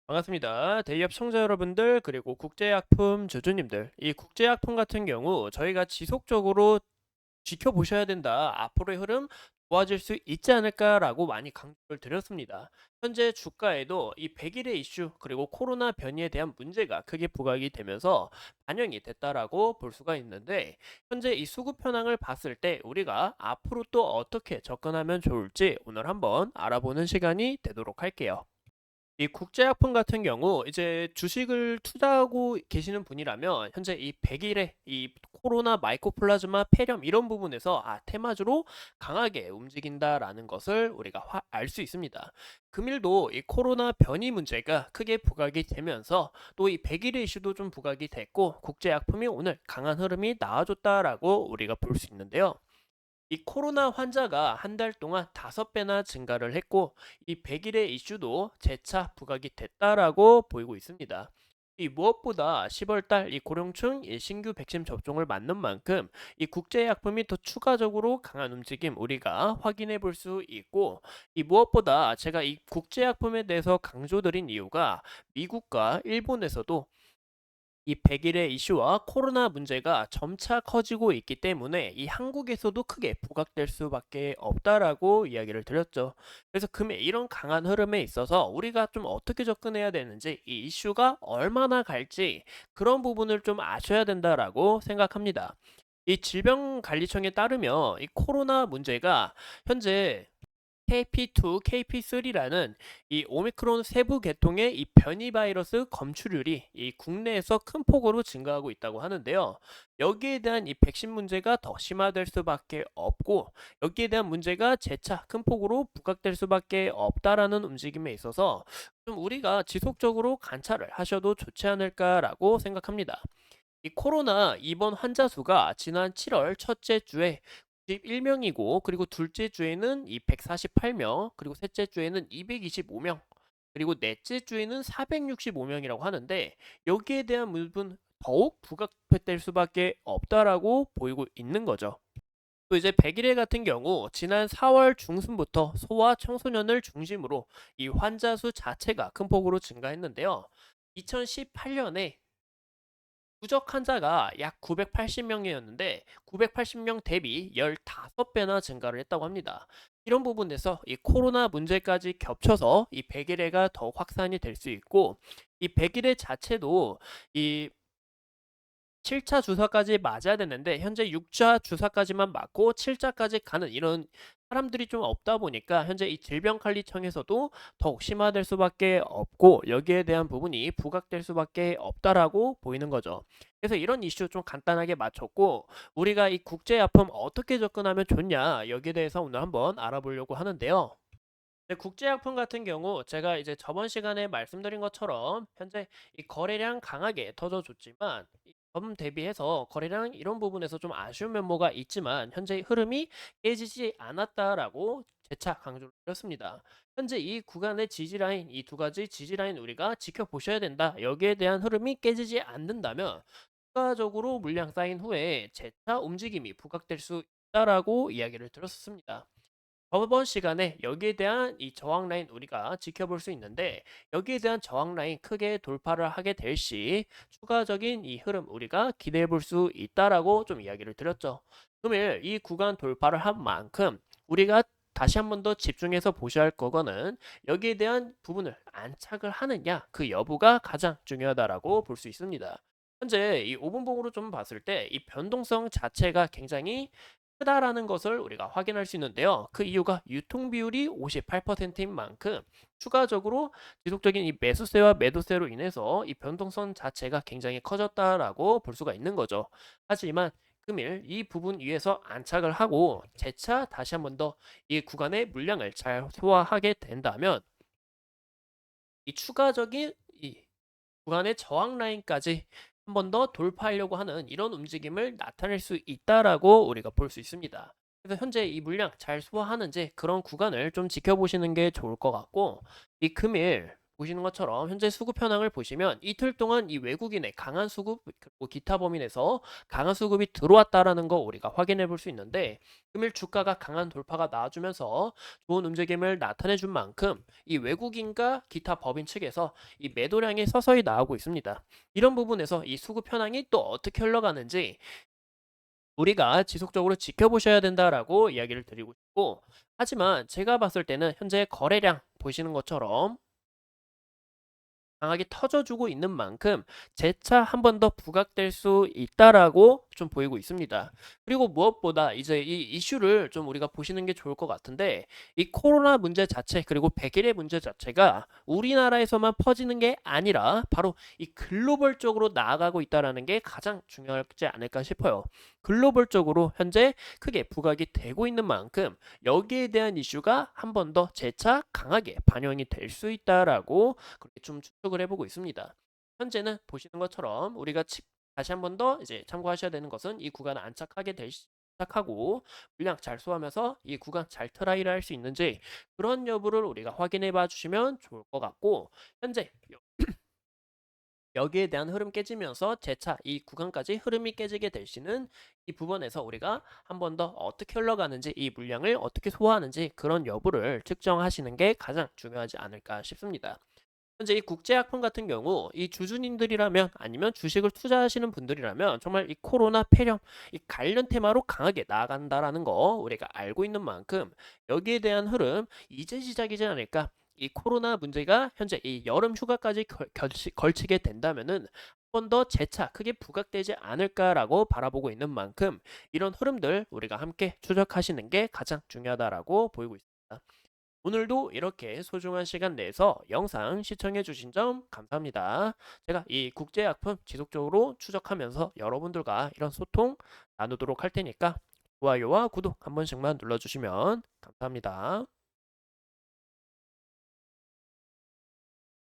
반갑습니다. 대기업 청자 여러분들 그리고 국제약품 주주님들. 이 국제약품 같은 경우 저희가 지속적으로 지켜보셔야 된다. 앞으로의 흐름 좋아질 수 있지 않을까라고 많이 강조를 드렸습니다. 현재 주가에도 이 100일의 이슈 그리고 코로나 변이에 대한 문제가 크게 부각이 되면서 반영이 됐다라고 볼 수가 있는데, 현재 이 수급 현황을 봤을 때 우리가 앞으로 또 어떻게 접근하면 좋을지 오늘 한번 알아보는 시간이 되도록 할게요. 이 국제약품 같은 경우 이제 주식을 투자하고 계시는 분이라면 현재 이 100일의 이 코로나 마이코플라즈마 폐렴 이런 부분에서 테마주로 강하게 움직인다라는 것을 우리가 알 수 있습니다. 금일도 이 코로나 변이 문제가 크게 부각이 되면서 또 이 100일의 이슈도 좀 부각이 됐고 국제약품이 오늘 강한 흐름이 나와줬다라고 우리가 볼 수 있는데요. 이 코로나 환자가 한 달 동안 5배나 증가를 했고 이 100일의 이슈도 재차 부각이 됐다라고 보이고 있습니다. 이 무엇보다 10월 달 이 고령층 이 신규 백신 접종을 맞는 만큼 이 국제약품이 더 추가적으로 강한 움직임 우리가 확인해 볼 수 있고, 이 무엇보다 제가 이 국제약품에 대해서 강조드린 이유가 미국과 일본에서도 이 100일의 이슈와 코로나 문제가 점차 커지고 있기 때문에 이 한국에서도 크게 부각될 수밖에 없다라고 이야기를 드렸죠. 그래서 금일 이런 강한 흐름에 있어서 우리가 좀 어떻게 접근해야 되는지, 이 이슈가 얼마나 갈지 그런 부분을 좀 아셔야 된다라고 생각합니다. 이 질병관리청에 따르면 이 코로나 문제가 현재 KP2, KP3라는 이 오미크론 세부 계통의 이 변이 바이러스 검출률이 이 국내에서 큰 폭으로 증가하고 있다고 하는데요. 여기에 대한 이 백신 문제가 더 심화될 수밖에 없고, 여기에 대한 문제가 재차 큰 폭으로 부각될 수밖에 없다라는 움직임에 있어서 좀 우리가 지속적으로 관찰을 하셔도 좋지 않을까라고 생각합니다. 이 코로나 입원 환자 수가 지난 7월 첫째 주에 91명이고, 그리고 둘째 주에는 이 148명, 그리고 셋째 주에는 225명, 그리고 넷째 주에는 465명이라고 하는데, 여기에 대한 부분 더욱 부각될 수밖에 없다라고 보이고 있는 거죠. 또 이제 100일에 같은 경우 지난 4월 중순부터 소아 청소년을 중심으로 이 환자 수 자체가 큰 폭으로 증가했는데요. 2018년에 누적 환자가 약 980명이었는데 980명 대비 15배나 증가를 했다고 합니다. 이런 부분에서 이 코로나 문제까지 겹쳐서 이 100일애가 더 확산이 될 수 있고, 이 100일애 자체도 이 7차 주사까지 맞아야 되는데 현재 6차 주사까지만 맞고 7차까지 가는 이런 사람들이 좀 없다 보니까 현재 이 질병관리청에서도 더욱 심화될 수밖에 없고, 여기에 대한 부분이 부각될 수밖에 없다라고 보이는 거죠. 그래서 이런 이슈 좀 간단하게 맞췄고, 우리가 이 국제약품 어떻게 접근하면 좋냐 여기에 대해서 오늘 한번 알아보려고 하는데요. 네, 국제약품 같은 경우 제가 이제 저번 시간에 말씀드린 것처럼 현재 이 거래량 강하게 터져줬지만 점 대비해서 거래량 이런 부분에서 좀 아쉬운 면모가 있지만 현재 흐름이 깨지지 않았다라고 재차 강조를 드렸습니다. 현재 이 구간의 지지라인, 이 두 가지 지지라인 우리가 지켜보셔야 된다. 여기에 대한 흐름이 깨지지 않는다면 추가적으로 물량 쌓인 후에 재차 움직임이 부각될 수 있다라고 이야기를 들었습니다. 저번 시간에 여기에 대한 이 저항 라인 우리가 지켜볼 수 있는데, 여기에 대한 저항 라인 크게 돌파를 하게 될 시 추가적인 이 흐름 우리가 기대해 볼 수 있다라고 좀 이야기를 드렸죠. 금일 이 구간 돌파를 한 만큼 우리가 다시 한 번 더 집중해서 보셔야 할 거거는 여기에 대한 부분을 안착을 하느냐 그 여부가 가장 중요하다라고 볼 수 있습니다. 현재 이 5분봉으로 좀 봤을 때 이 변동성 자체가 굉장히 크다라는 것을 우리가 확인할 수 있는데요. 그 이유가 유통 비율이 58%인 만큼 추가적으로 지속적인 이 매수세와 매도세로 인해서 이 변동성 자체가 굉장히 커졌다라고 볼 수가 있는 거죠. 하지만 금일 이 부분 위에서 안착을 하고 재차 다시 한번 더 이 구간의 물량을 잘 소화하게 된다면 이 추가적인 이 구간의 저항 라인까지 한 번 더 돌파하려고 하는 이런 움직임을 나타낼 수 있다라고 우리가 볼 수 있습니다. 그래서 현재 이 물량 잘 소화하는지 그런 구간을 좀 지켜보시는 게 좋을 것 같고, 이 금일 보시는 것처럼 현재 수급 현황을 보시면 이틀 동안 이 외국인의 강한 수급 그리고 기타 범위에서 강한 수급이 들어왔다라는 거 우리가 확인해 볼 수 있는데, 금일 주가가 강한 돌파가 나와주면서 좋은 움직임을 나타내 준 만큼 이 외국인과 기타 법인 측에서 이 매도량이 서서히 나오고 있습니다. 이런 부분에서 이 수급 현황이 또 어떻게 흘러가는지 우리가 지속적으로 지켜보셔야 된다라고 이야기를 드리고 싶고, 하지만 제가 봤을 때는 현재 거래량 보시는 것처럼 강하게 터져주고 있는 만큼 재차 한 번 더 부각될 수 있다라고 좀 보이고 있습니다. 그리고 무엇보다 이제 이 이슈를 좀 우리가 보시는 게 좋을 것 같은데, 이 코로나 문제 자체 그리고 백일의 문제 자체가 우리나라에서만 퍼지는 게 아니라 바로 이 글로벌적으로 나아가고 있다라는 게 가장 중요하지 않을까 싶어요. 글로벌적으로 현재 크게 부각이 되고 있는 만큼 여기에 대한 이슈가 한 번 더 재차 강하게 반영이 될 수 있다라고 그렇게 좀 추측을 해보고 있습니다. 현재는 보시는 것처럼 우리가 다시 한 번 더 이제 참고하셔야 되는 것은 이 구간을 안착하게 될 시작하고 물량 잘 소화하면서 이 구간 잘 트라이를 할 수 있는지 그런 여부를 우리가 확인해 봐 주시면 좋을 것 같고, 현재 여기에 대한 흐름 깨지면서 재차 이 구간까지 흐름이 깨지게 될 시는 이 부분에서 우리가 한 번 더 어떻게 흘러가는지 이 물량을 어떻게 소화하는지 그런 여부를 측정하시는 게 가장 중요하지 않을까 싶습니다. 현재 이 국제약품 같은 경우 이 주주님들이라면 아니면 주식을 투자하시는 분들이라면 정말 이 코로나 폐렴 이 관련 테마로 강하게 나아간다라는 거 우리가 알고 있는 만큼 여기에 대한 흐름 이제 시작이지 않을까. 이 코로나 문제가 현재 이 여름 휴가까지 걸치게 된다면은 한 번 더 재차 크게 부각되지 않을까라고 바라보고 있는 만큼 이런 흐름들 우리가 함께 추적하시는 게 가장 중요하다라고 보이고 있습니다. 오늘도 이렇게 소중한 시간 내서 영상 시청해 주신 점 감사합니다. 제가 이 국제약품 지속적으로 추적하면서 여러분들과 이런 소통 나누도록 할 테니까 좋아요와 구독 한 번씩만 눌러주시면 감사합니다.